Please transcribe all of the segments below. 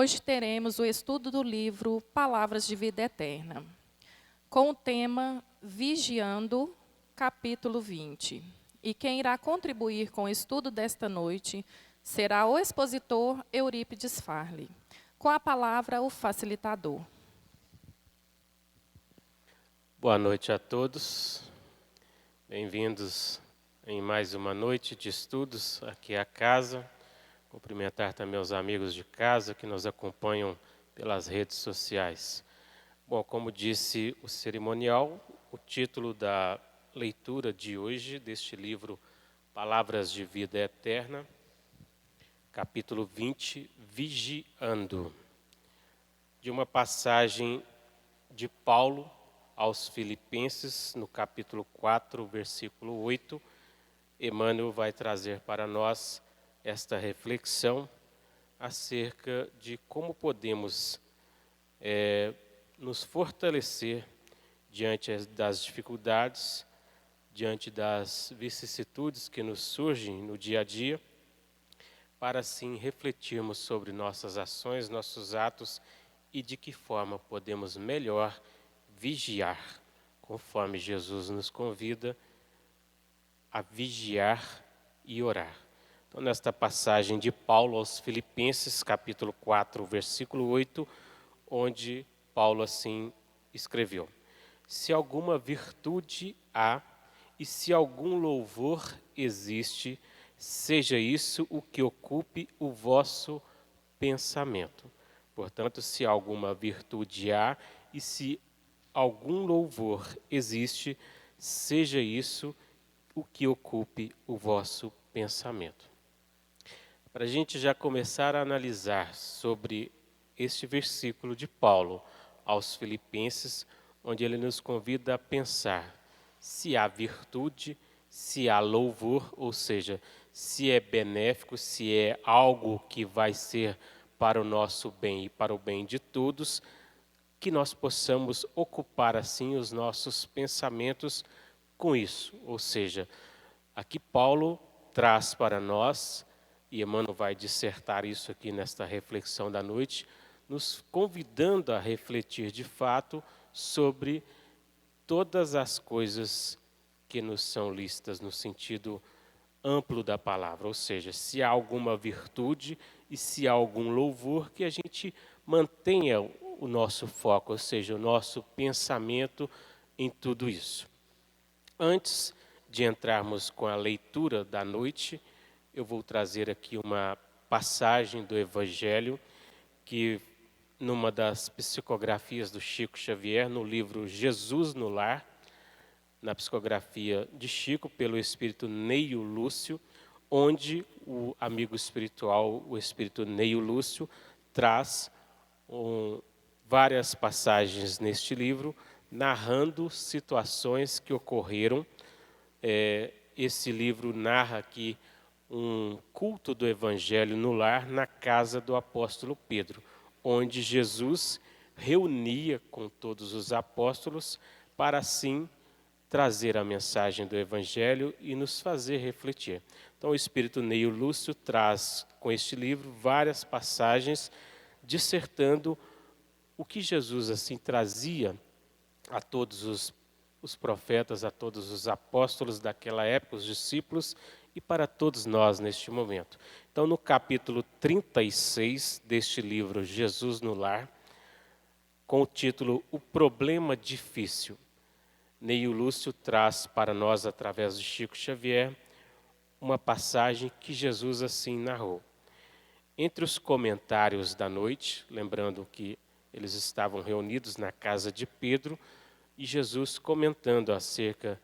Hoje teremos o estudo do livro Palavras de Vida Eterna, com o tema Vigiando, capítulo 20. E quem irá contribuir com o estudo desta noite será o expositor Eurípides Farley. Com a palavra, o facilitador. Boa noite a todos. Bem-vindos em mais uma noite de estudos aqui à casa. Cumprimentar também os amigos de casa que nos acompanham pelas redes sociais. Bom, como disse o cerimonial, o título da leitura de hoje, deste livro Palavras de Vida Eterna, capítulo 20, Vigiando, de uma passagem de Paulo aos Filipenses, no capítulo 4, versículo 8, Emmanuel vai trazer para nós esta reflexão acerca de como podemos nos fortalecer diante das dificuldades, diante das vicissitudes que nos surgem no dia a dia, para assim refletirmos sobre nossas ações, nossos atos e de que forma podemos melhor vigiar, conforme Jesus nos convida a vigiar e orar. Então, nesta passagem de Paulo aos Filipenses, capítulo 4, versículo 8, onde Paulo assim escreveu: Se alguma virtude há e se algum louvor existe, seja isso o que ocupe o vosso pensamento. Portanto, se alguma virtude há e se algum louvor existe, seja isso o que ocupe o vosso pensamento. Para a gente já começar a analisar sobre este versículo de Paulo aos Filipenses, onde ele nos convida a pensar se há virtude, se há louvor, ou seja, se é benéfico, se é algo que vai ser para o nosso bem e para o bem de todos, que nós possamos ocupar assim os nossos pensamentos com isso. Ou seja, aqui Paulo traz para nós, e Emmanuel vai dissertar isso aqui nesta reflexão da noite, nos convidando a refletir de fato sobre todas as coisas que nos são listas no sentido amplo da palavra, ou seja, se há alguma virtude e se há algum louvor, que a gente mantenha o nosso foco, ou seja, o nosso pensamento em tudo isso. Antes de entrarmos com a leitura da noite, eu vou trazer aqui uma passagem do Evangelho que, numa das psicografias do Chico Xavier, no livro Jesus no Lar, na psicografia de Chico, pelo espírito Neio Lúcio, onde o amigo espiritual, o espírito Neio Lúcio, traz várias passagens neste livro, narrando situações que ocorreram. Esse livro narra aqui um culto do Evangelho no lar na casa do apóstolo Pedro, onde Jesus reunia com todos os apóstolos para assim trazer a mensagem do Evangelho e nos fazer refletir. Então o espírito Neio Lúcio traz com este livro várias passagens dissertando o que Jesus assim trazia a todos os profetas, a todos os apóstolos daquela época, os discípulos, e para todos nós neste momento. Então, no capítulo 36 deste livro, Jesus no Lar, com o título O Problema Difícil, Neio Lúcio traz para nós, através de Chico Xavier, uma passagem que Jesus assim narrou. Entre os comentários da noite, lembrando que eles estavam reunidos na casa de Pedro, e Jesus comentando acerca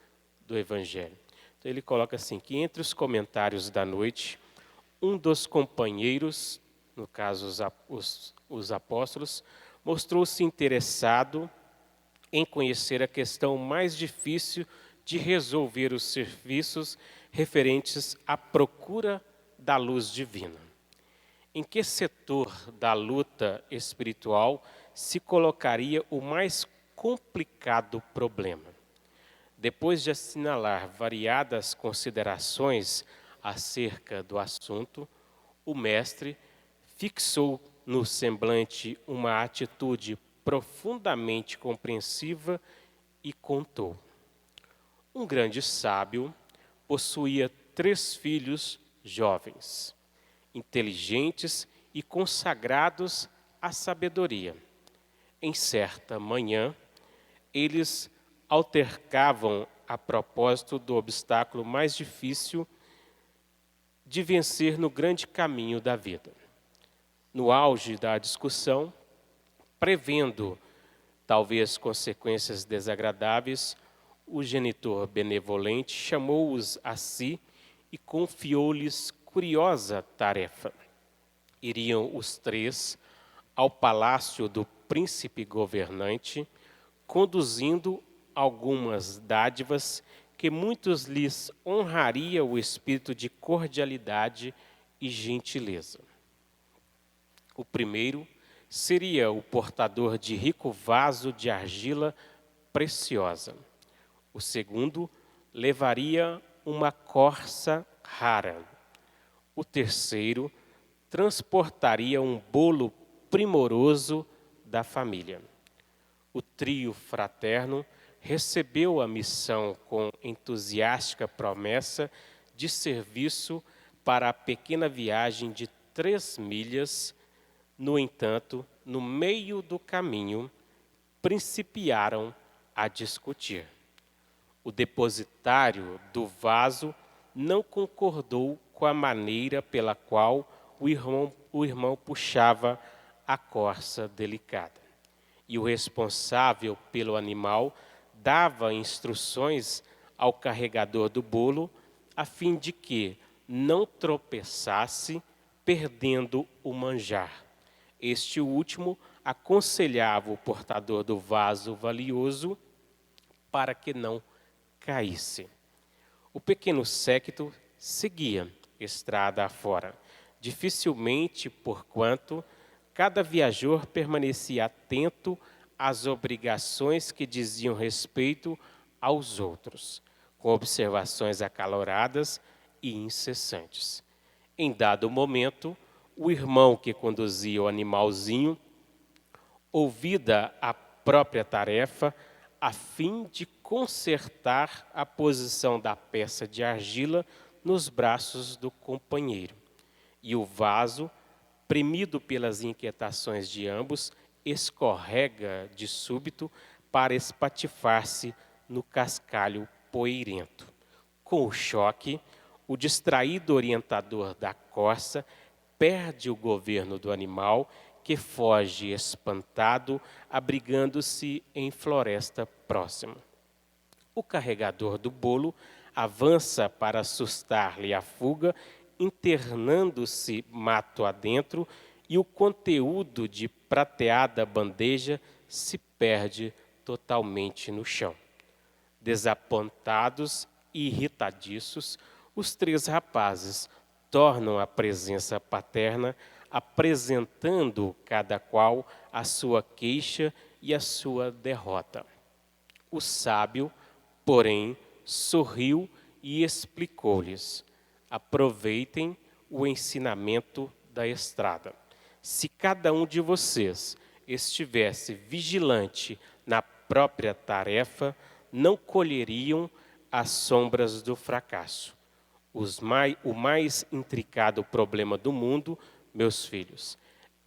do Evangelho. Então ele coloca assim, que entre os comentários da noite, um dos companheiros, no caso os apóstolos, mostrou-se interessado em conhecer a questão mais difícil de resolver os serviços referentes à procura da luz divina. Em que setor da luta espiritual se colocaria o mais complicado problema? Depois de assinalar variadas considerações acerca do assunto, o mestre fixou no semblante uma atitude profundamente compreensiva e contou: um grande sábio possuía 3 filhos jovens, inteligentes e consagrados à sabedoria. Em certa manhã, eles altercavam a propósito do obstáculo mais difícil de vencer no grande caminho da vida. No auge da discussão, prevendo talvez consequências desagradáveis, o genitor benevolente chamou-os a si e confiou-lhes curiosa tarefa. Iriam os 3 ao palácio do príncipe governante, conduzindo algumas dádivas que muitos lhes honraria o espírito de cordialidade e gentileza. O primeiro seria o portador de rico vaso de argila preciosa. O segundo levaria uma corça rara. O terceiro transportaria um bolo primoroso da família. O trio fraterno recebeu a missão com entusiástica promessa de serviço para a pequena viagem de 3 milhas. No entanto, no meio do caminho, principiaram a discutir. O depositário do vaso não concordou com a maneira pela qual o irmão puxava a corça delicada. E o responsável pelo animal dava instruções ao carregador do bolo a fim de que não tropeçasse, perdendo o manjar. Este último aconselhava o portador do vaso valioso para que não caísse. O pequeno séquito seguia estrada afora, dificilmente, porquanto cada viajor permanecia atento às obrigações que diziam respeito aos outros, com observações acaloradas e incessantes. Em dado momento, o irmão que conduzia o animalzinho, ouvida a própria tarefa, a fim de consertar a posição da peça de argila nos braços do companheiro. E o vaso, premido pelas inquietações de ambos, escorrega de súbito para espatifar-se no cascalho poeirento. Com o choque, o distraído orientador da corça perde o governo do animal, que foge espantado, abrigando-se em floresta próxima. O carregador do bolo avança para assustar-lhe a fuga, internando-se mato adentro, e o conteúdo de prateada bandeja se perde totalmente no chão. Desapontados e irritadiços, os 3 rapazes tornam à presença paterna, apresentando cada qual a sua queixa e a sua derrota. O sábio, porém, sorriu e explicou-lhes: aproveitem o ensinamento da estrada. Se cada um de vocês estivesse vigilante na própria tarefa, não colheriam as sombras do fracasso. O mais intricado problema do mundo, meus filhos,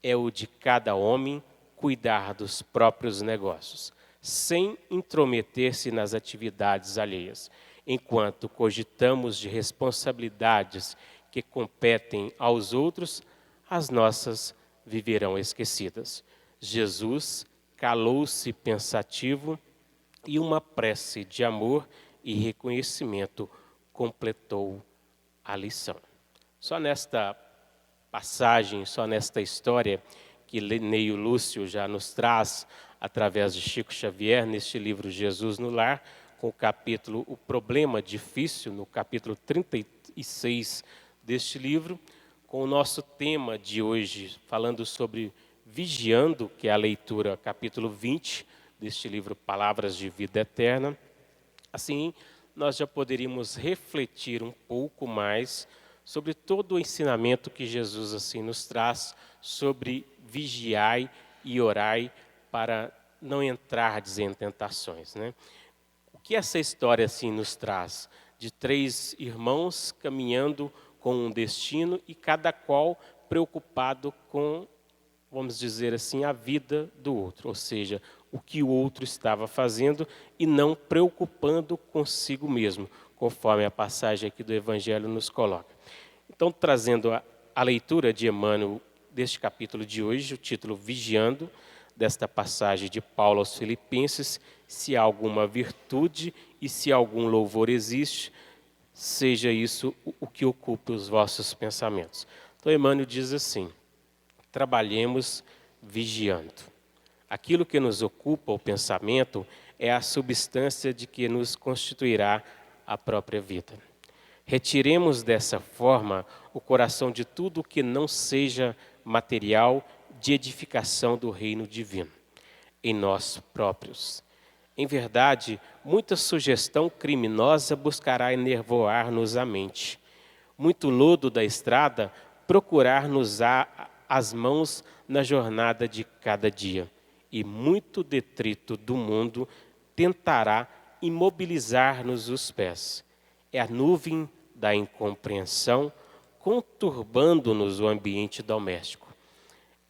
é o de cada homem cuidar dos próprios negócios, sem intrometer-se nas atividades alheias, enquanto cogitamos de responsabilidades que competem aos outros, as nossas viverão esquecidas. Jesus calou-se pensativo e uma prece de amor e reconhecimento completou a lição. Só nesta passagem, só nesta história que Neio Lúcio já nos traz através de Chico Xavier, neste livro Jesus no Lar, com o capítulo O Problema Difícil, no capítulo 36 deste livro, com o nosso tema de hoje, falando sobre vigiando, que é a leitura capítulo 20 deste livro Palavras de Vida Eterna. Assim, nós já poderíamos refletir um pouco mais sobre todo o ensinamento que Jesus assim nos traz sobre vigiai e orai para não entrardes em tentações, né? O que essa história assim nos traz? De 3 irmãos caminhando com um destino e cada qual preocupado com, vamos dizer assim, a vida do outro, ou seja, o que o outro estava fazendo e não preocupando consigo mesmo, conforme a passagem aqui do Evangelho nos coloca. Então, trazendo a leitura de Emmanuel deste capítulo de hoje, o título Vigiando, desta passagem de Paulo aos Filipenses, se há alguma virtude e se algum louvor existe, seja isso o que ocupe os vossos pensamentos. Então, Emmanuel diz assim: trabalhemos vigiando. Aquilo que nos ocupa o pensamento é a substância de que nos constituirá a própria vida. Retiremos dessa forma o coração de tudo que não seja material de edificação do reino divino, em nós próprios. Em verdade, muita sugestão criminosa buscará enervoar-nos a mente. Muito lodo da estrada procurar-nos as mãos na jornada de cada dia. E muito detrito do mundo tentará imobilizar-nos os pés. É a nuvem da incompreensão conturbando-nos o ambiente doméstico.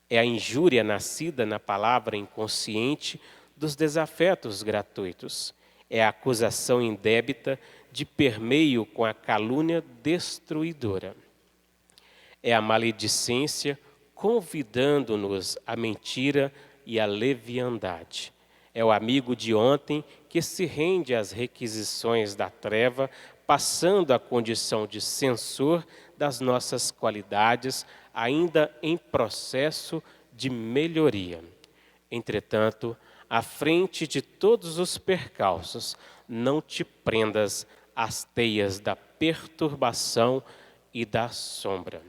É a injúria nascida na palavra inconsciente dos desafetos gratuitos. É a acusação indébita de permeio com a calúnia destruidora. É a maledicência convidando-nos à mentira e à leviandade. É o amigo de ontem que se rende às requisições da treva, passando a condição de censor das nossas qualidades, ainda em processo de melhoria. Entretanto, à frente de todos os percalços, não te prendas às teias da perturbação e da sombra.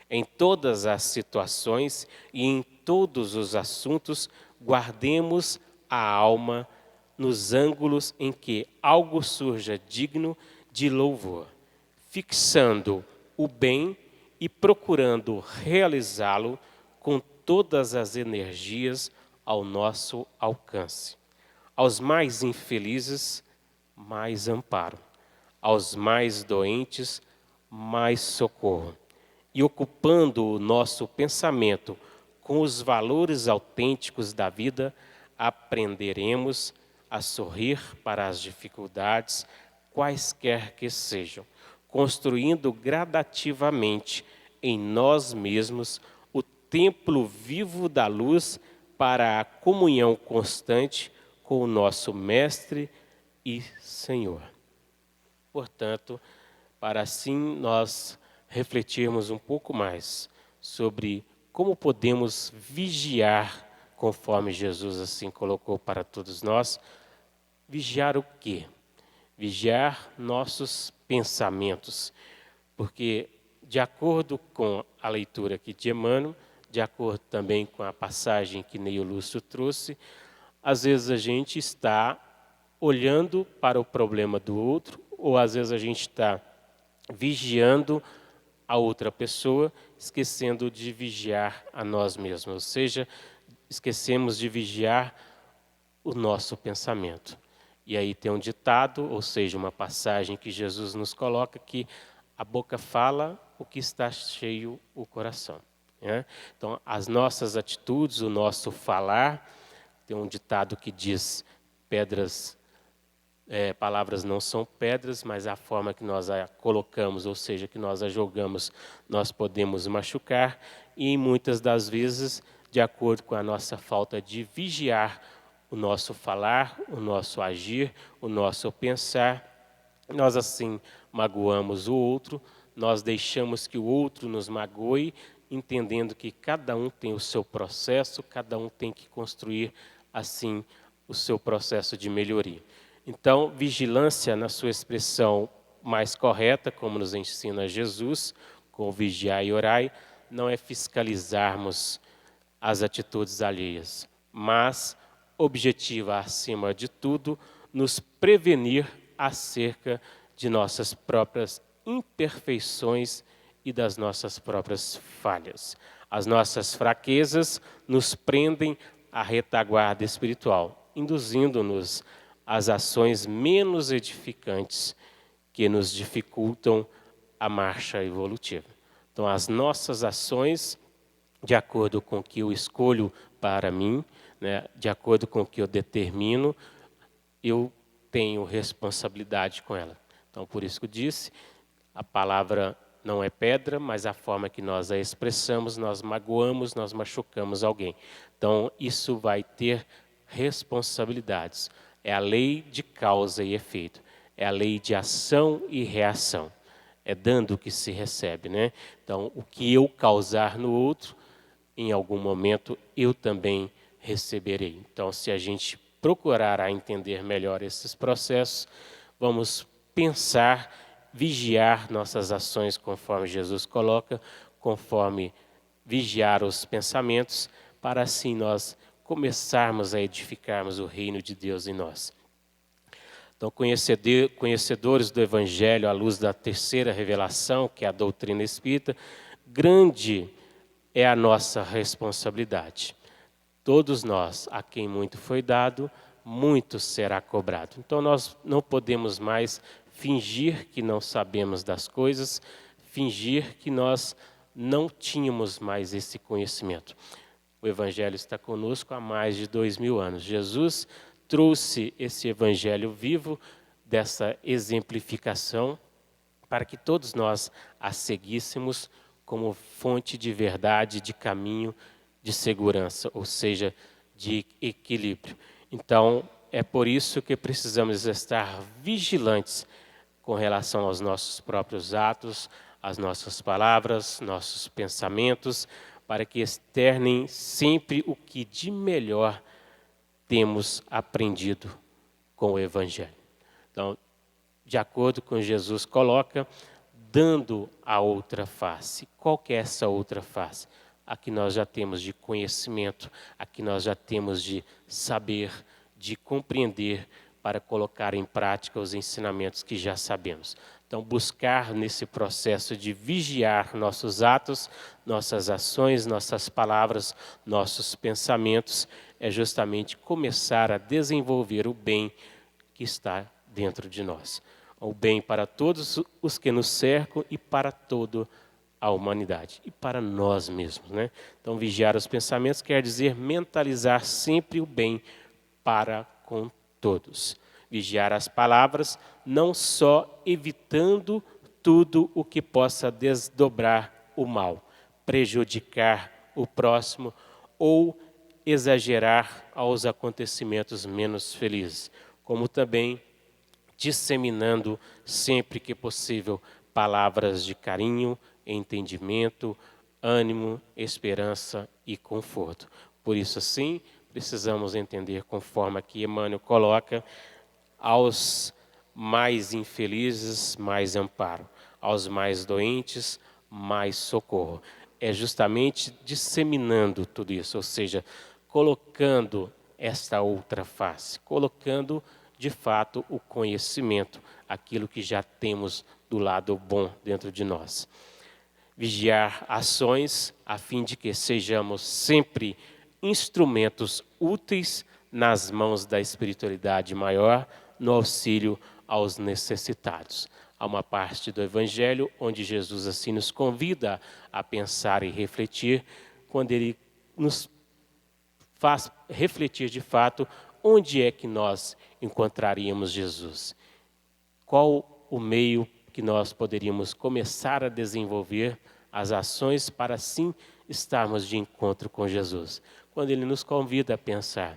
Em todas as situações e em todos os assuntos, guardemos a alma nos ângulos em que algo surja digno de louvor, fixando o bem e procurando realizá-lo com todas as energias ao nosso alcance. Aos mais infelizes, mais amparo. Aos mais doentes, mais socorro. E ocupando o nosso pensamento com os valores autênticos da vida, aprenderemos a sorrir para as dificuldades, quaisquer que sejam, construindo gradativamente em nós mesmos o templo vivo da luz para a comunhão constante com o nosso Mestre e Senhor. Portanto, para assim nós refletirmos um pouco mais sobre como podemos vigiar, conforme Jesus assim colocou para todos nós. Vigiar o quê? Vigiar nossos pensamentos, porque de acordo com a leitura aqui de Emmanuel, de acordo também com a passagem que Neio Lúcio trouxe, às vezes a gente está olhando para o problema do outro, ou às vezes a gente está vigiando a outra pessoa, esquecendo de vigiar a nós mesmos, ou seja, esquecemos de vigiar o nosso pensamento. E aí tem um ditado, ou seja, uma passagem que Jesus nos coloca que a boca fala o que está cheio o coração. Né? Então, as nossas atitudes, o nosso falar, tem um ditado que diz, palavras não são pedras, mas a forma que nós a colocamos, ou seja, que nós a jogamos, nós podemos machucar, e muitas das vezes, de acordo com a nossa falta de vigiar o nosso falar, o nosso agir, o nosso pensar, nós assim magoamos o outro, nós deixamos que o outro nos magoe, entendendo que cada um tem o seu processo, cada um tem que construir assim o seu processo de melhoria. Então, vigilância na sua expressão mais correta, como nos ensina Jesus, com vigiar e orai, não é fiscalizarmos as atitudes alheias, mas objetiva, acima de tudo, nos prevenir acerca de nossas próprias imperfeições e das nossas próprias falhas. As nossas fraquezas nos prendem à retaguarda espiritual, induzindo-nos às ações menos edificantes que nos dificultam a marcha evolutiva. Então, as nossas ações, de acordo com o que eu escolho para mim, né, de acordo com o que eu determino, eu tenho responsabilidade com ela. Então, por isso que eu disse, a palavra não é pedra, mas a forma que nós a expressamos, nós magoamos, nós machucamos alguém. Então, isso vai ter responsabilidades. É a lei de causa e efeito. É a lei de ação e reação. É dando que se recebe, né? Então, o que eu causar no outro, em algum momento, eu também receberei. Então, se a gente procurar a entender melhor esses processos, vamos pensar, vigiar nossas ações conforme Jesus coloca, conforme vigiar os pensamentos, para assim nós começarmos a edificarmos o reino de Deus em nós. Então, conhecedores do Evangelho à luz da terceira revelação, que é a doutrina espírita, grande é a nossa responsabilidade. Todos nós, a quem muito foi dado, muito será cobrado. Então, nós não podemos mais fingir que não sabemos das coisas, fingir que nós não tínhamos mais esse conhecimento. O Evangelho está conosco há mais de 2000 anos. Jesus trouxe esse Evangelho vivo, dessa exemplificação, para que todos nós a seguíssemos como fonte de verdade, de caminho, de segurança, ou seja, de equilíbrio. Então, é por isso que precisamos estar vigilantes com relação aos nossos próprios atos, às nossas palavras, nossos pensamentos, para que externem sempre o que de melhor temos aprendido com o Evangelho. Então, de acordo com Jesus coloca, dando a outra face. Qual que é essa outra face? A que nós já temos de conhecimento, a que nós já temos de saber, de compreender, para colocar em prática os ensinamentos que já sabemos. Então, buscar nesse processo de vigiar nossos atos, nossas ações, nossas palavras, nossos pensamentos, é justamente começar a desenvolver o bem que está dentro de nós. O bem para todos os que nos cercam e para toda a humanidade. E para nós mesmos, né? Então, vigiar os pensamentos quer dizer mentalizar sempre o bem para com todos. Vigiar as palavras, não só evitando tudo o que possa desdobrar o mal, prejudicar o próximo ou exagerar aos acontecimentos menos felizes, como também disseminando sempre que possível palavras de carinho, entendimento, ânimo, esperança e conforto. Por isso, assim, precisamos entender, conforme aqui Emmanuel coloca, aos mais infelizes, mais amparo, aos mais doentes, mais socorro. É justamente disseminando tudo isso, ou seja, colocando esta outra face, colocando de fato o conhecimento, aquilo que já temos do lado bom dentro de nós. Vigiar ações a fim de que sejamos sempre instrumentos úteis nas mãos da espiritualidade maior, no auxílio aos necessitados. Há uma parte do Evangelho onde Jesus assim nos convida a pensar e refletir, quando Ele nos faz refletir de fato onde é que nós encontraríamos Jesus. Qual o meio que nós poderíamos começar a desenvolver as ações para assim estarmos de encontro com Jesus. Quando Ele nos convida a pensar,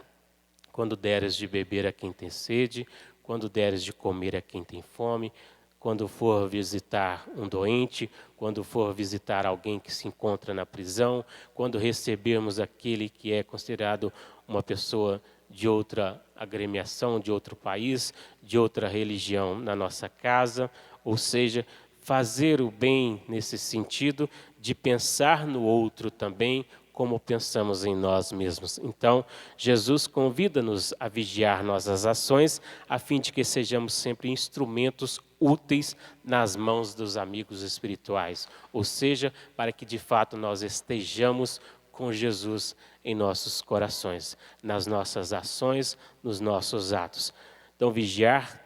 quando deres de beber a quem tem sede, quando deres de comer a quem tem fome, quando for visitar um doente, quando for visitar alguém que se encontra na prisão, quando recebermos aquele que é considerado uma pessoa de outra agremiação, de outro país, de outra religião na nossa casa, ou seja, fazer o bem nesse sentido de pensar no outro também, como pensamos em nós mesmos. Então, Jesus convida-nos a vigiar nossas ações, a fim de que sejamos sempre instrumentos úteis nas mãos dos amigos espirituais, ou seja, para que de fato nós estejamos com Jesus em nossos corações, nas nossas ações, nos nossos atos. Então, vigiar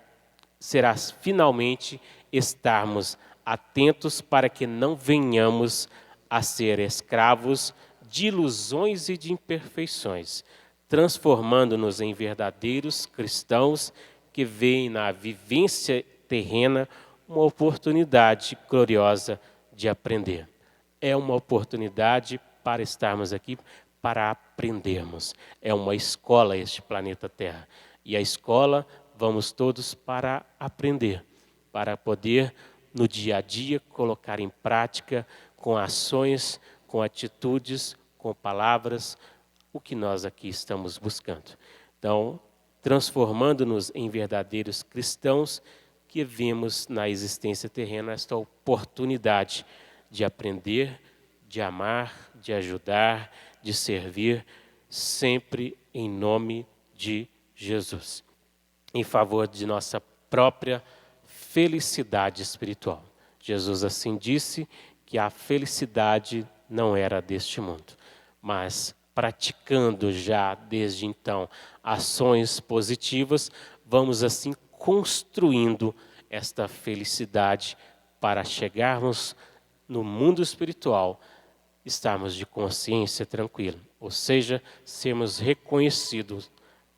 será finalmente estarmos atentos para que não venhamos a ser escravos de ilusões e de imperfeições, transformando-nos em verdadeiros cristãos que veem na vivência terrena uma oportunidade gloriosa de aprender. É uma oportunidade para estarmos aqui, para aprendermos. É uma escola este planeta Terra. E a escola vamos todos para aprender, para poder no dia a dia colocar em prática com ações, com atitudes, com palavras, o que nós aqui estamos buscando. Então, transformando-nos em verdadeiros cristãos que vemos na existência terrena esta oportunidade de aprender, de amar, de ajudar, de servir, sempre em nome de Jesus, em favor de nossa própria felicidade espiritual. Jesus assim disse que a felicidade não era deste mundo, mas praticando já desde então ações positivas, vamos assim construindo esta felicidade para chegarmos no mundo espiritual, estarmos de consciência tranquila, ou seja, sermos reconhecidos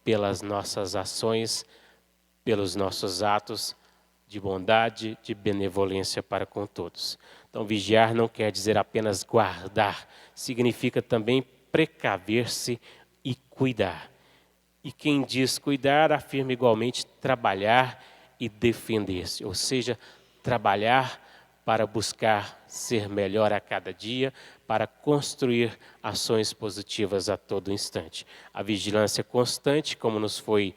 pelas nossas ações, pelos nossos atos de bondade, de benevolência para com todos. Então, vigiar não quer dizer apenas guardar, significa também precaver-se e cuidar. E quem diz cuidar, afirma igualmente trabalhar e defender-se, ou seja, trabalhar para buscar ser melhor a cada dia, para construir ações positivas a todo instante. A vigilância constante, como nos foi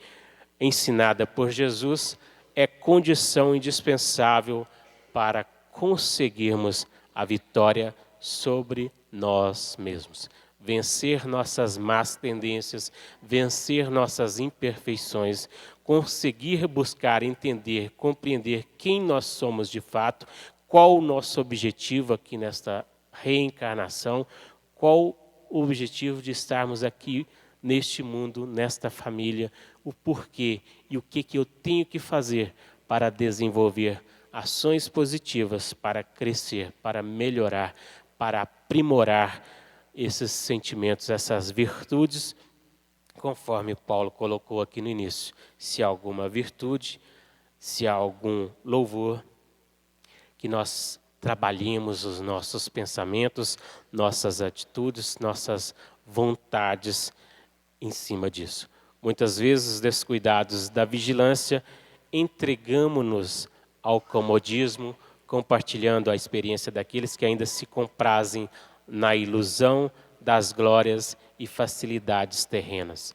ensinada por Jesus, é condição indispensável para conseguirmos a vitória sobre nós mesmos. Vencer nossas más tendências, vencer nossas imperfeições, conseguir buscar, entender, compreender quem nós somos de fato, qual o nosso objetivo aqui nesta reencarnação, qual o objetivo de estarmos aqui neste mundo, nesta família, o porquê e o que eu tenho que fazer para desenvolver ações positivas, para crescer, para melhorar, para aprimorar esses sentimentos, essas virtudes, conforme Paulo colocou aqui no início. Se há alguma virtude, se há algum louvor, que nós trabalhemos os nossos pensamentos, nossas atitudes, nossas vontades em cima disso. Muitas vezes, descuidados da vigilância, entregamos-nos ao comodismo, compartilhando a experiência daqueles que ainda se comprazem na ilusão das glórias e facilidades terrenas,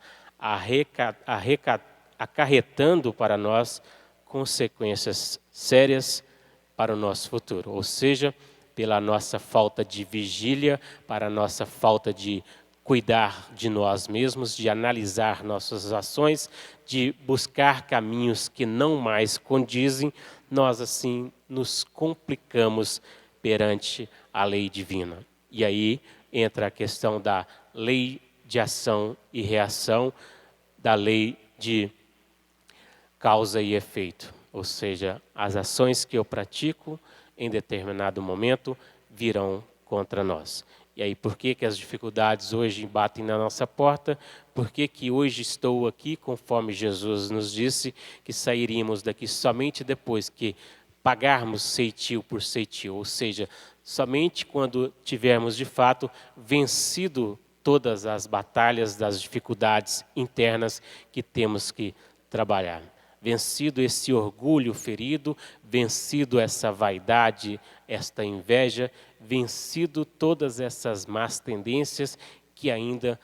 acarretando para nós consequências sérias para o nosso futuro, ou seja, pela nossa falta de vigília, para a nossa falta de cuidar de nós mesmos, de analisar nossas ações, de buscar caminhos que não mais condizem, nós assim nos complicamos perante a lei divina. E aí entra a questão da lei de ação e reação, da lei de causa e efeito. Ou seja, as ações que eu pratico em determinado momento virão contra nós. E aí, por que as dificuldades hoje batem na nossa porta? Por que hoje estou aqui, conforme Jesus nos disse, que sairíamos daqui somente depois que pagarmos ceitil por ceitil, ou seja, somente quando tivermos de fato vencido todas as batalhas das dificuldades internas que temos que trabalhar. Vencido esse orgulho ferido, vencido essa vaidade, esta inveja, vencido todas essas más tendências que ainda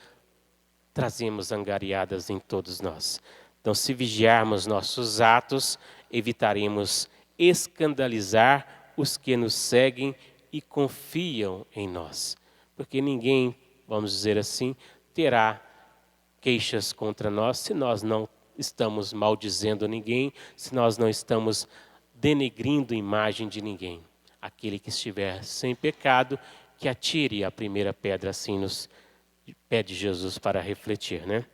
trazemos angariadas em todos nós. Então, se vigiarmos nossos atos, evitaremos escandalizar os que nos seguem e confiam em nós. Porque ninguém, vamos dizer assim, terá queixas contra nós se nós não estamos maldizendo ninguém, se nós não estamos denegrindo a imagem de ninguém. Aquele que estiver sem pecado, que atire a primeira pedra, assim nos pede Jesus para refletir, né?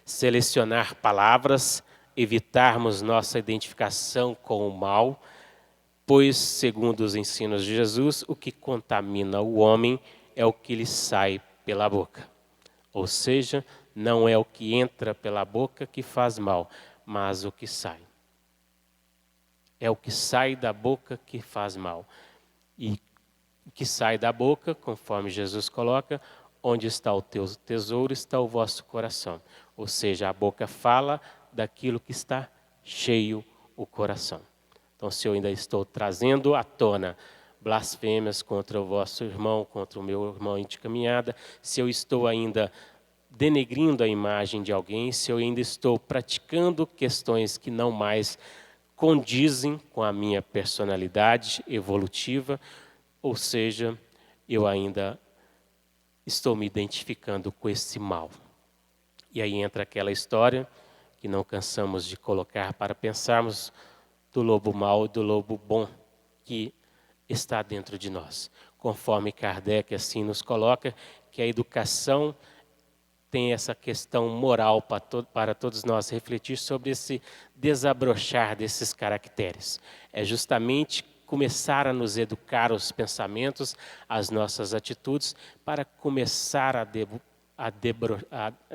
Selecionar palavras, evitarmos nossa identificação com o mal, pois, segundo os ensinos de Jesus, o que contamina o homem é o que lhe sai pela boca. Ou seja, não é o que entra pela boca que faz mal, mas o que sai. É o que sai da boca que faz mal. E o que sai da boca, conforme Jesus coloca, onde está o teu tesouro, está o vosso coração. Ou seja, a boca fala daquilo que está cheio o coração. Então, se eu ainda estou trazendo à tona blasfêmias contra o vosso irmão, contra o meu irmão de caminhada, se eu estou ainda denegrindo a imagem de alguém, se eu ainda estou praticando questões que não mais condizem com a minha personalidade evolutiva, ou seja, eu ainda estou me identificando com esse mal. E aí entra aquela história que não cansamos de colocar para pensarmos do lobo mau e do lobo bom que está dentro de nós. Conforme Kardec assim nos coloca, que a educação tem essa questão moral para todos nós refletir sobre esse desabrochar desses caracteres. É justamente começar a nos educar os pensamentos, as nossas atitudes, para começar a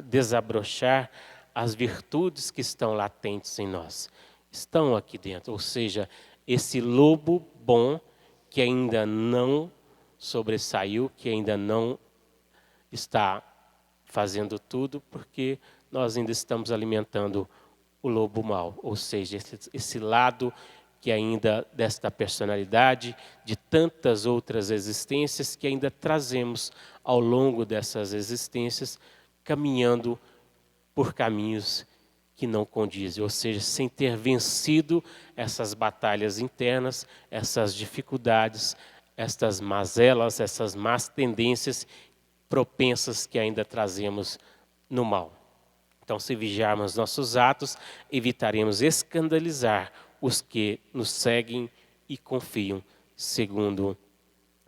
desabrochar as virtudes que estão latentes em nós. Estão aqui dentro, ou seja, esse lobo bom que ainda não sobressaiu, que ainda não está fazendo tudo, porque nós ainda estamos alimentando o lobo mau, ou seja, esse lado que ainda desta personalidade, de tantas outras existências que ainda trazemos ao longo dessas existências, caminhando por caminhos que não condizem, ou seja, sem ter vencido essas batalhas internas, essas dificuldades, estas mazelas, essas más tendências propensas que ainda trazemos no mal. Então, se vigiarmos nossos atos, evitaremos escandalizar os que nos seguem e confiam, segundo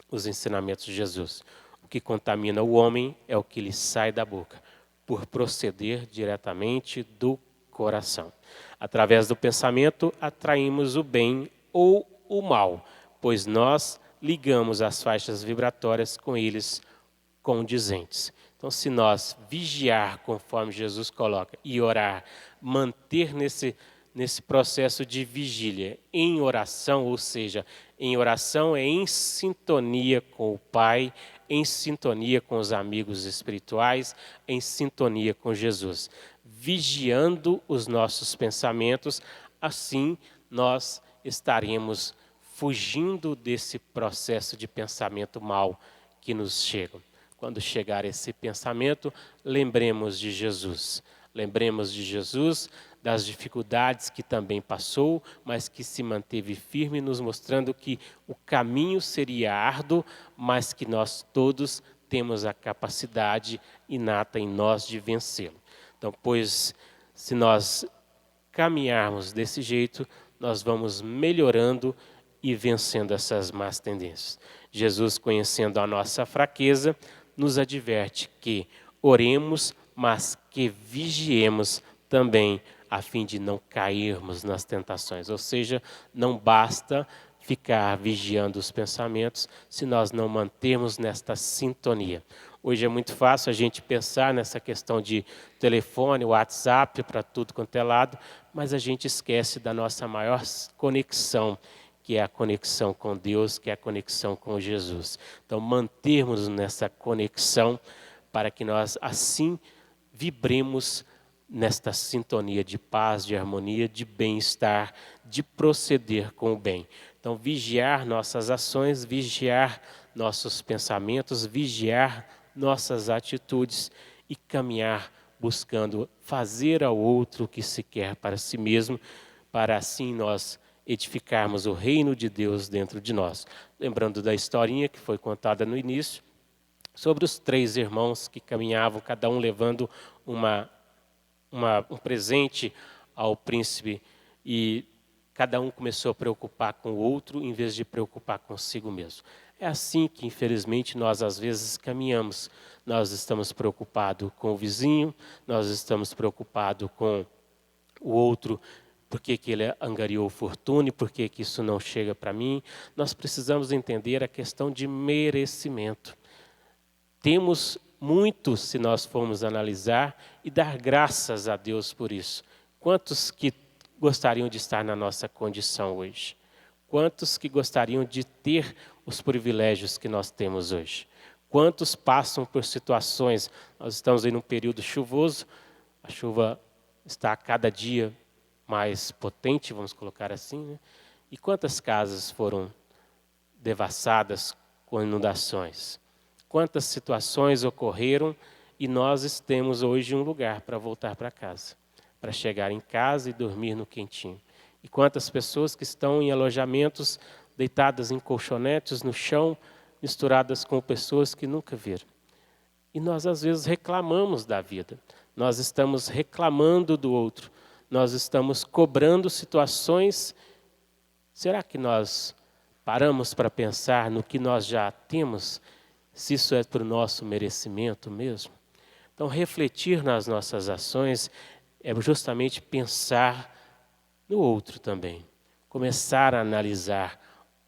os ensinamentos de Jesus. O que contamina o homem é o que lhe sai da boca, por proceder diretamente do coração. Através do pensamento, atraímos o bem ou o mal, pois nós ligamos as faixas vibratórias com eles condizentes. Então, se nós vigiar, conforme Jesus coloca, e orar, manter nesse processo de vigília, em oração, ou seja, em oração é em sintonia com o Pai, em sintonia com os amigos espirituais, em sintonia com Jesus. Vigiando os nossos pensamentos, assim nós estaremos fugindo desse processo de pensamento mau que nos chega. Quando chegar esse pensamento, lembremos de Jesus. Lembremos de Jesus, das dificuldades que também passou, mas que se manteve firme, nos mostrando que o caminho seria árduo, mas que nós todos temos a capacidade inata em nós de vencê-lo. Então, pois, se nós caminharmos desse jeito, nós vamos melhorando e vencendo essas más tendências. Jesus, conhecendo a nossa fraqueza, nos adverte que oremos, mas que vigiemos também, a fim de não cairmos nas tentações. Ou seja, não basta ficar vigiando os pensamentos se nós não mantermos nesta sintonia. Hoje é muito fácil a gente pensar nessa questão de telefone, WhatsApp, para tudo quanto é lado, mas a gente esquece da nossa maior conexão, que é a conexão com Deus, que é a conexão com Jesus. Então, mantermos nessa conexão para que nós, assim, vibremos nesta sintonia de paz, de harmonia, de bem-estar, de proceder com o bem. Então, vigiar nossas ações, vigiar nossos pensamentos, vigiar nossas atitudes e caminhar buscando fazer ao outro o que se quer para si mesmo, para assim nós edificarmos o reino de Deus dentro de nós. Lembrando da historinha que foi contada no início, sobre os 3 irmãos que caminhavam, cada um levando um presente ao príncipe, e cada um começou a preocupar com o outro em vez de preocupar consigo mesmo. É assim que, infelizmente, nós às vezes caminhamos. Nós estamos preocupados com o vizinho, nós estamos preocupados com o outro, por que ele angariou fortuna e por que isso não chega para mim. Nós precisamos entender a questão de merecimento. Temos muito, se nós formos analisar, e dar graças a Deus por isso. Quantos que gostariam de estar na nossa condição hoje? Quantos que gostariam de ter os privilégios que nós temos hoje? Quantos passam por situações, nós estamos aí num período chuvoso, a chuva está a cada dia mais potente, vamos colocar assim, né? E quantas casas foram devassadas com inundações? Quantas situações ocorreram e nós temos hoje um lugar para voltar para casa, para chegar em casa e dormir no quentinho. E quantas pessoas que estão em alojamentos, deitadas em colchonetes no chão, misturadas com pessoas que nunca viram. E nós às vezes reclamamos da vida, nós estamos reclamando do outro, nós estamos cobrando situações. Será que nós paramos para pensar no que nós já temos, se isso é para o nosso merecimento mesmo? Então, refletir nas nossas ações é justamente pensar no outro também. Começar a analisar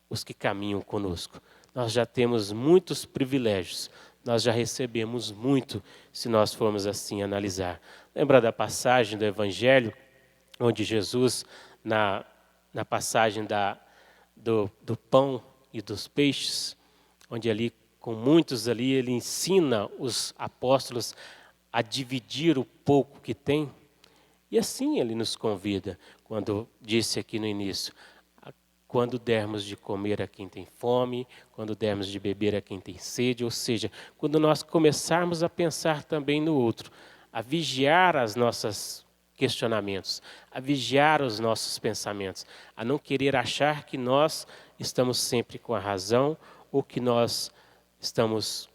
os que caminham conosco. Nós já temos muitos privilégios, nós já recebemos muito, se nós formos assim analisar. Lembra da passagem do Evangelho, onde Jesus, na passagem do pão e dos peixes, onde ali, com muitos ali, ele ensina os apóstolos a dividir o pouco que tem. E assim ele nos convida, quando disse aqui no início, quando dermos de comer a quem tem fome, quando dermos de beber a quem tem sede, ou seja, quando nós começarmos a pensar também no outro, a vigiar os nossos questionamentos, a vigiar os nossos pensamentos, a não querer achar que nós estamos sempre com a razão ou que nós estamos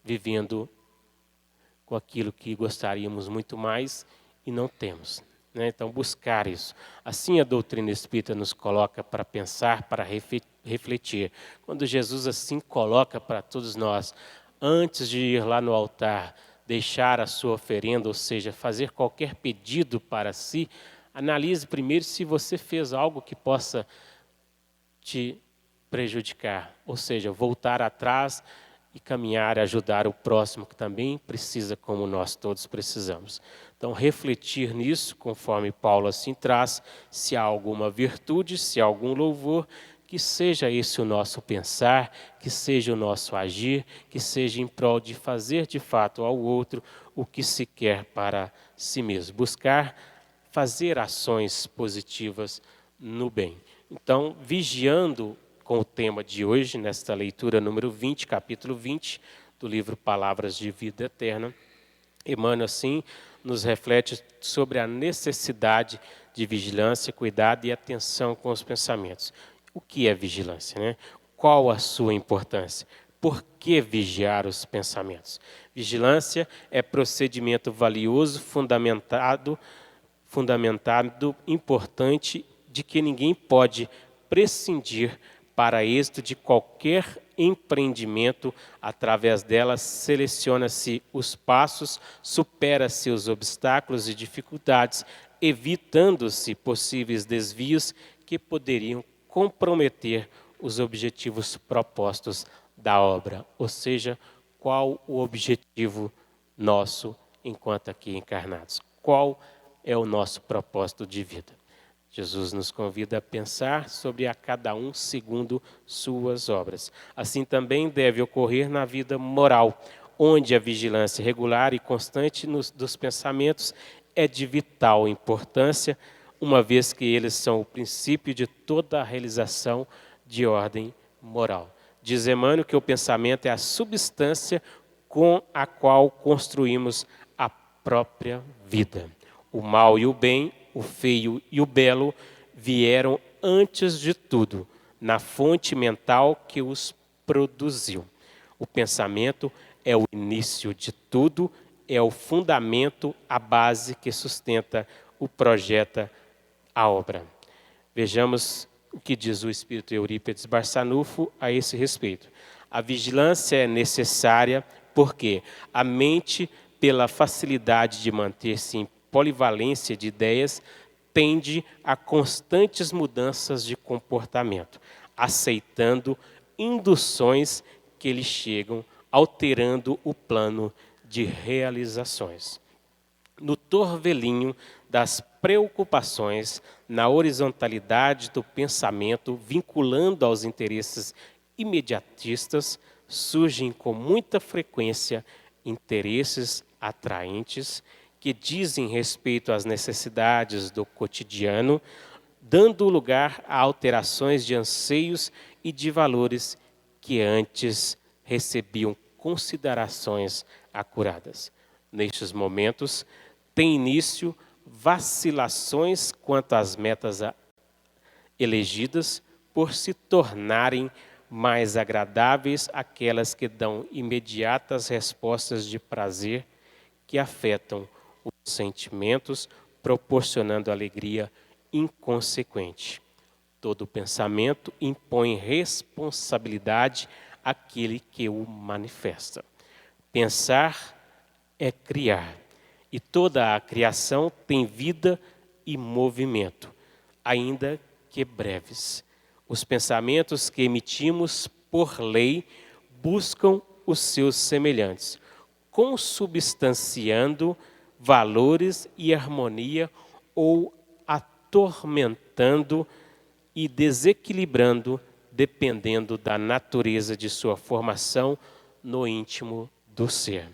vivendo com aquilo que gostaríamos muito mais e não temos. Então, buscar isso. Assim, a doutrina espírita nos coloca para pensar, para refletir. Quando Jesus assim coloca para todos nós, antes de ir lá no altar, deixar a sua oferenda, ou seja, fazer qualquer pedido para si, analise primeiro se você fez algo que possa te prejudicar, ou seja, voltar atrás e caminhar e ajudar o próximo que também precisa, como nós todos precisamos. Então, refletir nisso, conforme Paulo assim traz, se há alguma virtude, se há algum louvor, que seja esse o nosso pensar, que seja o nosso agir, que seja em prol de fazer de fato ao outro o que se quer para si mesmo. Buscar fazer ações positivas no bem. Então, vigiando com o tema de hoje, nesta leitura número 20, capítulo 20, do livro Palavras de Vida Eterna, Emmanuel, assim, nos reflete sobre a necessidade de vigilância, cuidado e atenção com os pensamentos. O que é vigilância, né? Qual a sua importância? Por que vigiar os pensamentos? Vigilância é procedimento valioso, fundamentado, importante, de que ninguém pode prescindir para êxito de qualquer empreendimento. Através dela, seleciona-se os passos, supera-se os obstáculos e dificuldades, evitando-se possíveis desvios que poderiam comprometer os objetivos propostos da obra. Ou seja, qual o objetivo nosso enquanto aqui encarnados? Qual é o nosso propósito de vida? Jesus nos convida a pensar sobre a cada um segundo suas obras. Assim também deve ocorrer na vida moral, onde a vigilância regular e constante dos pensamentos é de vital importância, uma vez que eles são o princípio de toda a realização de ordem moral. Diz Emmanuel que o pensamento é a substância com a qual construímos a própria vida. O mal e o bem, o feio e o belo vieram antes de tudo, na fonte mental que os produziu. O pensamento é o início de tudo, é o fundamento, a base que sustenta o projeta a obra. Vejamos o que diz o espírito Eurípides Barçanufo a esse respeito. A vigilância é necessária porque a mente, pela facilidade de manter-se em polivalência de ideias, tende a constantes mudanças de comportamento, aceitando induções que lhe chegam, alterando o plano de realizações. No torvelinho das preocupações, na horizontalidade do pensamento, vinculando aos interesses imediatistas, surgem com muita frequência interesses atraentes que dizem respeito às necessidades do cotidiano, dando lugar a alterações de anseios e de valores que antes recebiam considerações acuradas. Nestes momentos, tem início vacilações quanto às metas elegidas, por se tornarem mais agradáveis aquelas que dão imediatas respostas de prazer que afetam os sentimentos, proporcionando alegria inconsequente. Todo pensamento impõe responsabilidade àquele que o manifesta. Pensar é criar, e toda a criação tem vida e movimento, ainda que breves. Os pensamentos que emitimos por lei buscam os seus semelhantes, consubstanciando valores e harmonia ou atormentando e desequilibrando, dependendo da natureza de sua formação no íntimo do ser.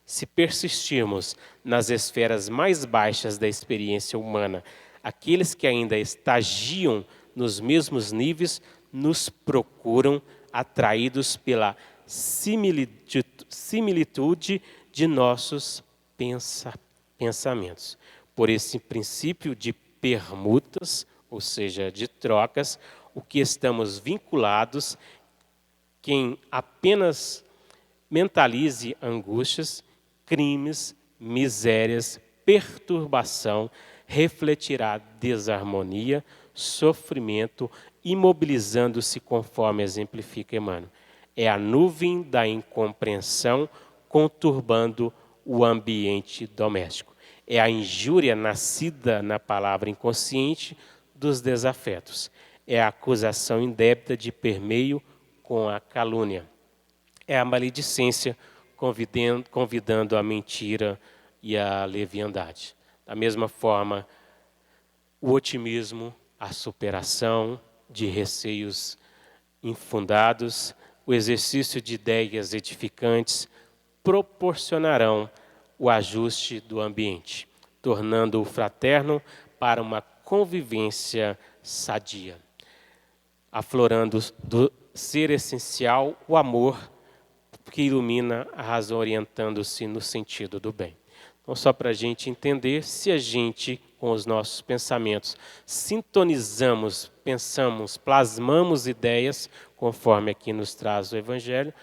Se persistirmos nas esferas mais baixas da experiência humana, aqueles que ainda estagiam nos mesmos níveis nos procuram, atraídos pela similitude de nossos pensamentos. Por esse princípio de permutas, ou seja, de trocas, o que estamos vinculados, quem apenas mentalize angústias, crimes, misérias, perturbação, refletirá desarmonia, sofrimento, imobilizando-se conforme exemplifica Emmanuel. É a nuvem da incompreensão conturbando o ambiente doméstico. É a injúria nascida na palavra inconsciente dos desafetos. É a acusação indébita de permeio com a calúnia. É a maledicência convidando a mentira e a leviandade. Da mesma forma, o otimismo, a superação de receios infundados, o exercício de ideias edificantes proporcionarão o ajuste do ambiente, tornando-o fraterno para uma convivência sadia, aflorando do ser essencial o amor que ilumina a razão, orientando-se no sentido do bem. Então, só para a gente entender, se a gente, com os nossos pensamentos, sintonizamos, pensamos, plasmamos ideias, conforme aqui nos traz o Evangelho,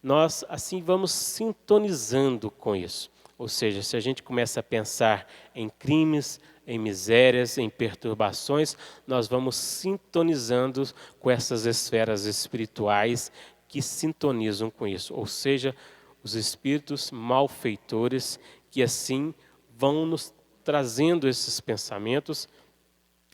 nós assim vamos sintonizando com isso. Ou seja, se a gente começa a pensar em crimes, em misérias, em perturbações, nós vamos sintonizando com essas esferas espirituais que sintonizam com isso. Ou seja, os espíritos malfeitores que assim vão nos trazendo esses pensamentos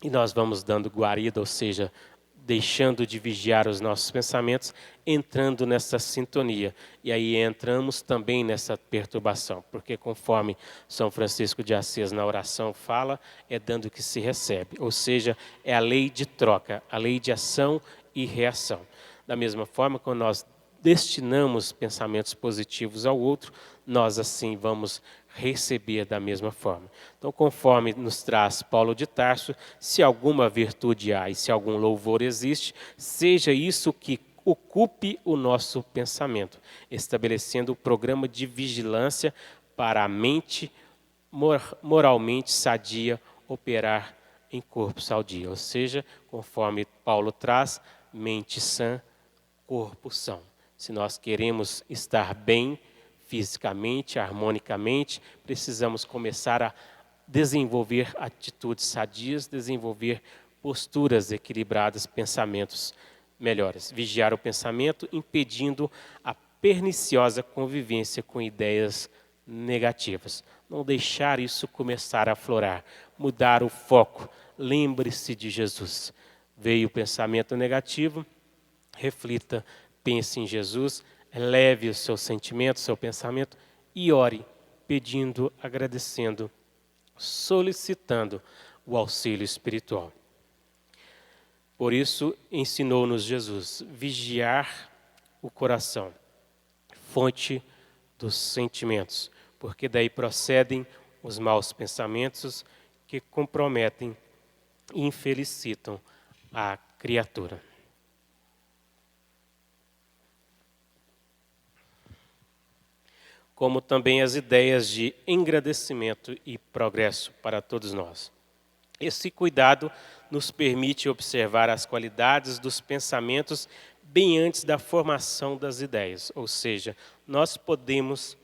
e nós vamos dando guarida, ou seja, deixando de vigiar os nossos pensamentos, entrando nessa sintonia. E aí entramos também nessa perturbação, porque conforme São Francisco de Assis na oração fala, é dando que se recebe. Ou seja, é a lei de troca, a lei de ação e reação. Da mesma forma, quando nós destinamos pensamentos positivos ao outro, nós assim vamos receber da mesma forma. Então, conforme nos traz Paulo de Tarso, se alguma virtude há e se algum louvor existe, seja isso que ocupe o nosso pensamento, estabelecendo o programa de vigilância para a mente moralmente sadia operar em corpo saudio. Ou seja, conforme Paulo traz, mente sã, corpo são. Se nós queremos estar bem fisicamente, harmonicamente, precisamos começar a desenvolver atitudes sadias, desenvolver posturas equilibradas, pensamentos melhores. Vigiar o pensamento, impedindo a perniciosa convivência com ideias negativas. Não deixar isso começar a aflorar. Mudar o foco. Lembre-se de Jesus. Veio o pensamento negativo, reflita, pense em Jesus, eleve o seu sentimento, o seu pensamento e ore, pedindo, agradecendo, solicitando o auxílio espiritual. Por isso, ensinou-nos Jesus, vigiar o coração, fonte dos sentimentos, porque daí procedem os maus pensamentos que comprometem e infelicitam a criatura. Como também as ideias de engrandecimento e progresso para todos nós. Esse cuidado nos permite observar as qualidades dos pensamentos bem antes da formação das ideias, ou seja, nós podemos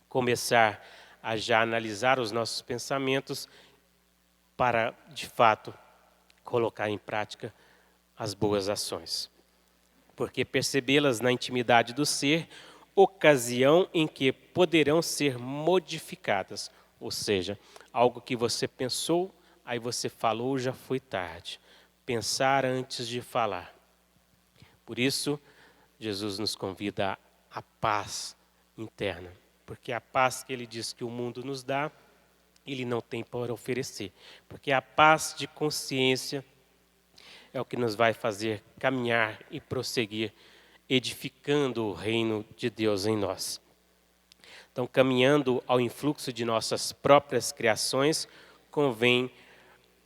começar a já analisar os nossos pensamentos para, de fato, colocar em prática as boas ações. Porque percebê-las na intimidade do ser, ocasião em que poderão ser modificadas. Ou seja, algo que você pensou, aí você falou, já foi tarde. Pensar antes de falar. Por isso, Jesus nos convida à paz interna. Porque a paz que ele diz que o mundo nos dá, ele não tem para oferecer. Porque a paz de consciência é o que nos vai fazer caminhar e prosseguir, edificando o reino de Deus em nós. Então, caminhando ao influxo de nossas próprias criações, convém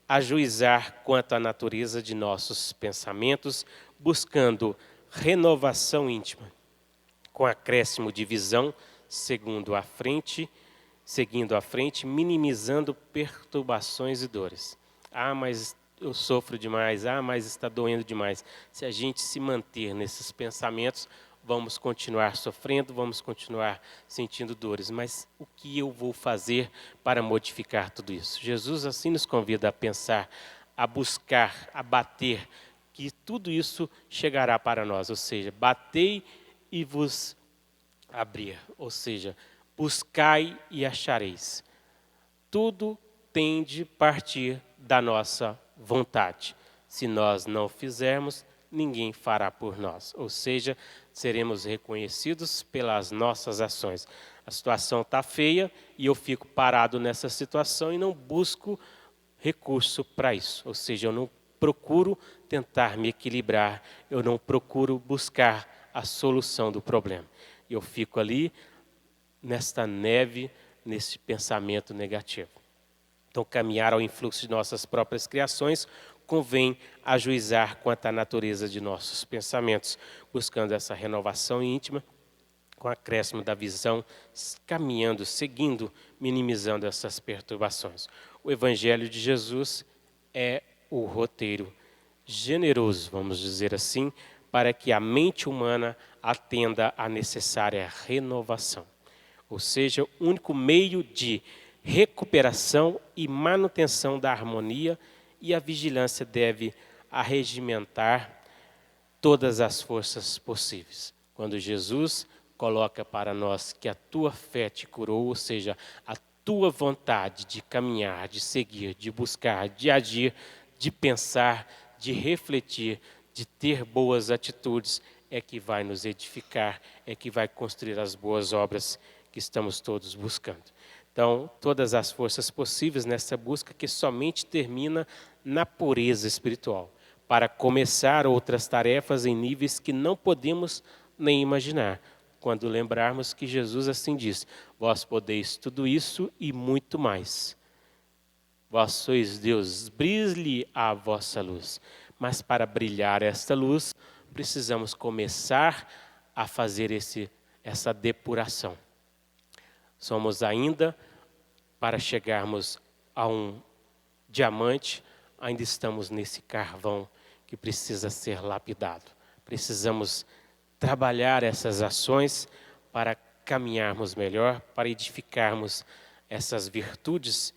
ajuizar quanto à natureza de nossos pensamentos, buscando renovação íntima, com acréscimo de visão, seguindo à frente, minimizando perturbações e dores. Mas eu sofro demais, mas está doendo demais. Se a gente se manter nesses pensamentos, vamos continuar sofrendo, vamos continuar sentindo dores. Mas o que eu vou fazer para modificar tudo isso? Jesus assim nos convida a pensar, a buscar, a bater, que tudo isso chegará para nós. Ou seja, batei e vos abrir. Ou seja, buscai e achareis. Tudo tem de partir da nossa vontade. Se nós não fizermos, ninguém fará por nós. Ou seja, seremos reconhecidos pelas nossas ações. A situação está feia e eu fico parado nessa situação e não busco recurso para isso. Ou seja, eu não procuro tentar me equilibrar, eu não procuro buscar a solução do problema. Eu fico ali nesta neve, nesse pensamento negativo. Então, caminhar ao influxo de nossas próprias criações, convém ajuizar quanto à natureza de nossos pensamentos, buscando essa renovação íntima, com acréscimo da visão, caminhando, seguindo, minimizando essas perturbações. O Evangelho de Jesus é o roteiro generoso, vamos dizer assim, para que a mente humana atenda à necessária renovação. Ou seja, o único meio de recuperação e manutenção da harmonia, e a vigilância deve arregimentar todas as forças possíveis. Quando Jesus coloca para nós que a tua fé te curou, ou seja, a tua vontade de caminhar, de seguir, de buscar, de agir, de pensar, de refletir, de ter boas atitudes, é que vai nos edificar, é que vai construir as boas obras que estamos todos buscando. Então, todas as forças possíveis nessa busca que somente termina na pureza espiritual, para começar outras tarefas em níveis que não podemos nem imaginar, quando lembrarmos que Jesus assim diz: vós podeis tudo isso e muito mais. Vós sois Deus, brilhe a vossa luz. Mas para brilhar esta luz, precisamos começar a fazer essa depuração. Somos ainda, para chegarmos a um diamante, ainda estamos nesse carvão que precisa ser lapidado. Precisamos trabalhar essas ações para caminharmos melhor, para edificarmos essas virtudes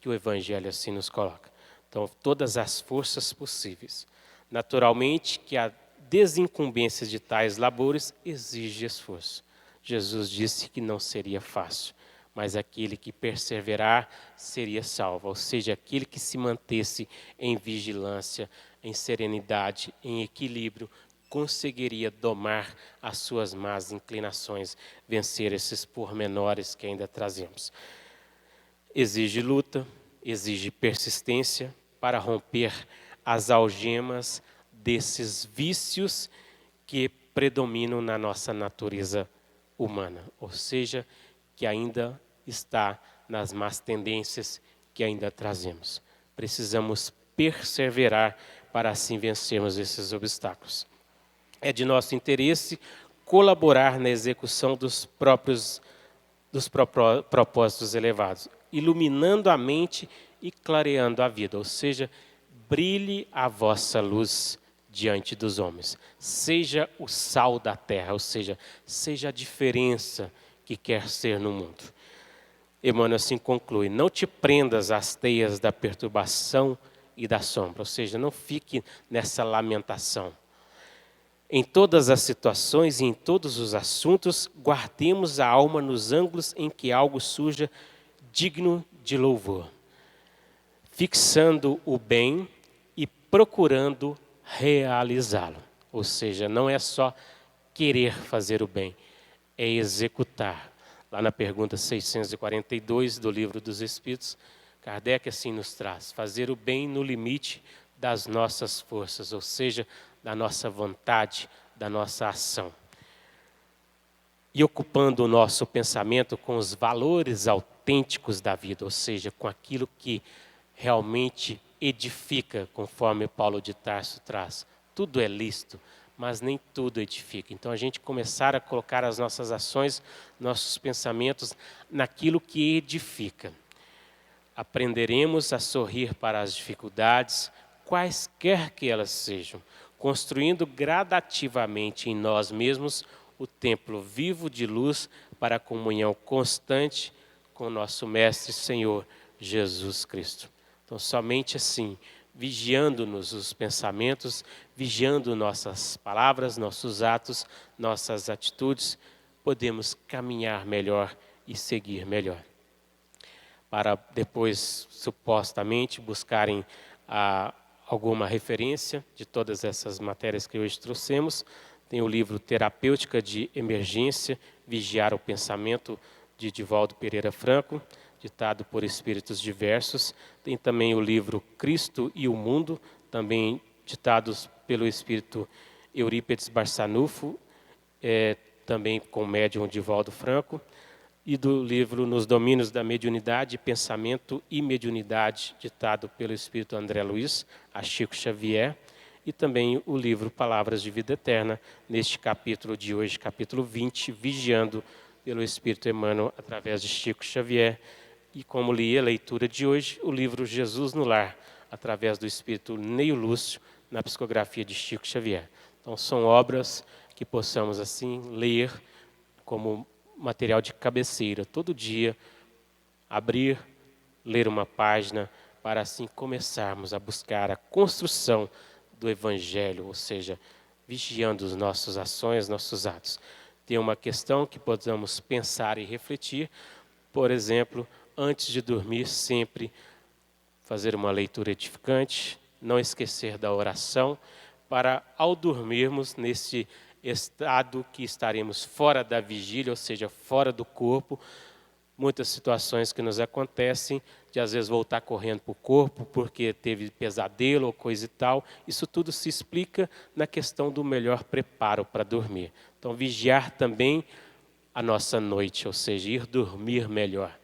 que o Evangelho assim nos coloca. Então, todas as forças possíveis. Naturalmente que a desincumbência de tais labores exige esforço. Jesus disse que não seria fácil, mas aquele que perseverar seria salvo, ou seja, aquele que se mantesse em vigilância, em serenidade, em equilíbrio, conseguiria domar as suas más inclinações, vencer esses pormenores que ainda trazemos. Exige luta, exige persistência para romper as algemas desses vícios que predominam na nossa natureza humana, ou seja, que ainda está nas más tendências que ainda trazemos. Precisamos perseverar para assim vencermos esses obstáculos. É de nosso interesse colaborar na execução dos propósitos elevados, iluminando a mente e clareando a vida, ou seja, brilhe a vossa luz diante dos homens. Seja o sal da terra, ou seja, seja a diferença que quer ser no mundo. Emmanuel assim conclui: não te prendas às teias da perturbação e da sombra, ou seja, não fique nessa lamentação. Em todas as situações e em todos os assuntos, guardemos a alma nos ângulos em que algo surja digno de louvor, fixando o bem e procurando realizá-lo. Ou seja, não é só querer fazer o bem, é executar. Lá na pergunta 642 do Livro dos Espíritos, Kardec assim nos traz: fazer o bem no limite das nossas forças, ou seja, da nossa vontade, da nossa ação. E ocupando o nosso pensamento com os valores autênticos da vida, ou seja, com aquilo que realmente edifica, conforme Paulo de Tarso traz. Tudo é lícito, mas nem tudo edifica. Então a gente começar a colocar as nossas ações, nossos pensamentos naquilo que edifica. Aprenderemos a sorrir para as dificuldades, quaisquer que elas sejam, construindo gradativamente em nós mesmos o templo vivo de luz para a comunhão constante com nosso Mestre Senhor Jesus Cristo. Então, somente assim, vigiando-nos os pensamentos, vigiando nossas palavras, nossos atos, nossas atitudes, podemos caminhar melhor e seguir melhor. Para depois, supostamente, buscarem alguma referência de todas essas matérias que hoje trouxemos, tem o livro Terapêutica de Emergência, Vigiar o Pensamento, de Divaldo Pereira Franco, ditado por espíritos diversos. Tem também o livro Cristo e o Mundo, também ditados pelo espírito Eurípides Barçanufo, também com o médium Divaldo Franco. E do livro Nos Domínios da Mediunidade, Pensamento e Mediunidade, ditado pelo espírito André Luiz, a Chico Xavier. E também o livro Palavras de Vida Eterna, neste capítulo de hoje, capítulo 20, Vigiando, pelo espírito Emmanuel, através de Chico Xavier. E como li a leitura de hoje, o livro Jesus no Lar, através do espírito Neio Lúcio, na psicografia de Chico Xavier. Então são obras que possamos assim ler como material de cabeceira, todo dia, abrir, ler uma página, para assim começarmos a buscar a construção do Evangelho, ou seja, vigiando as nossas ações, nossos atos. Tem uma questão que podemos pensar e refletir, por exemplo, antes de dormir, sempre fazer uma leitura edificante, não esquecer da oração, para ao dormirmos nesse estado que estaremos fora da vigília, ou seja, fora do corpo, muitas situações que nos acontecem, de às vezes voltar correndo para o corpo, porque teve pesadelo ou coisa e tal, isso tudo se explica na questão do melhor preparo para dormir. Então, vigiar também a nossa noite, ou seja, ir dormir melhor.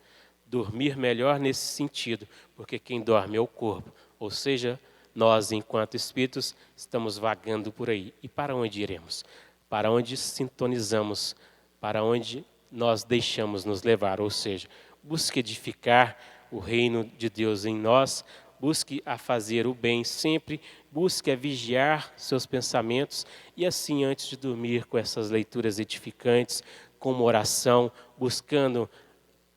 Dormir melhor nesse sentido, porque quem dorme é o corpo, ou seja, nós, enquanto espíritos, estamos vagando por aí. E para onde iremos? Para onde sintonizamos, para onde nós deixamos nos levar, ou seja, busque edificar o reino de Deus em nós, busque a fazer o bem sempre, busque a vigiar seus pensamentos e assim, antes de dormir, com essas leituras edificantes, com uma oração, buscando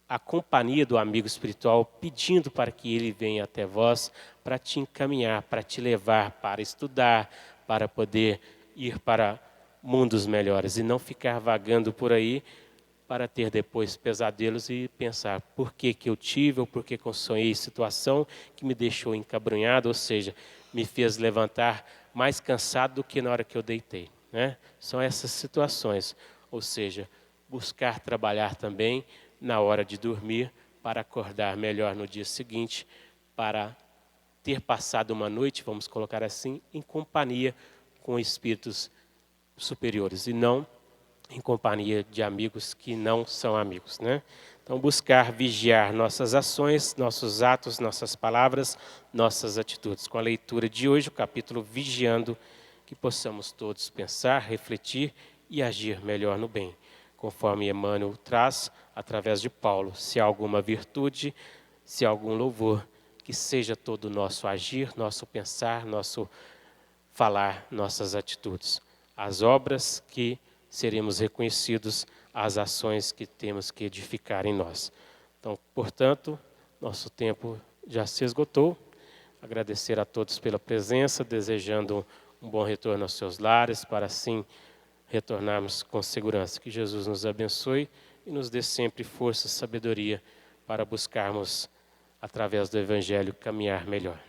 a companhia do amigo espiritual, pedindo para que ele venha até vós, para te encaminhar, para te levar para estudar, para poder ir para mundos melhores e não ficar vagando por aí para ter depois pesadelos e pensar por que que eu tive ou por que que eu sonhei situação que me deixou encabrunhado, ou seja, me fez levantar mais cansado do que na hora que eu deitei, né? São essas situações, ou seja, buscar trabalhar também na hora de dormir para acordar melhor no dia seguinte, para ter passado uma noite, vamos colocar assim, em companhia com espíritos superiores e não em companhia de amigos que não são amigos, né? Então, buscar vigiar nossas ações, nossos atos, nossas palavras, nossas atitudes. Com a leitura de hoje, o capítulo Vigiando, que possamos todos pensar, refletir e agir melhor no bem. Conforme Emmanuel traz, através de Paulo, se há alguma virtude, se há algum louvor, que seja todo o nosso agir, nosso pensar, nosso falar, nossas atitudes. As obras que seremos reconhecidos, as ações que temos que edificar em nós. Então, portanto, nosso tempo já se esgotou. Agradecer a todos pela presença, desejando um bom retorno aos seus lares, para assim retornarmos com segurança. Que Jesus nos abençoe e nos dê sempre força e sabedoria para buscarmos, através do Evangelho, caminhar melhor.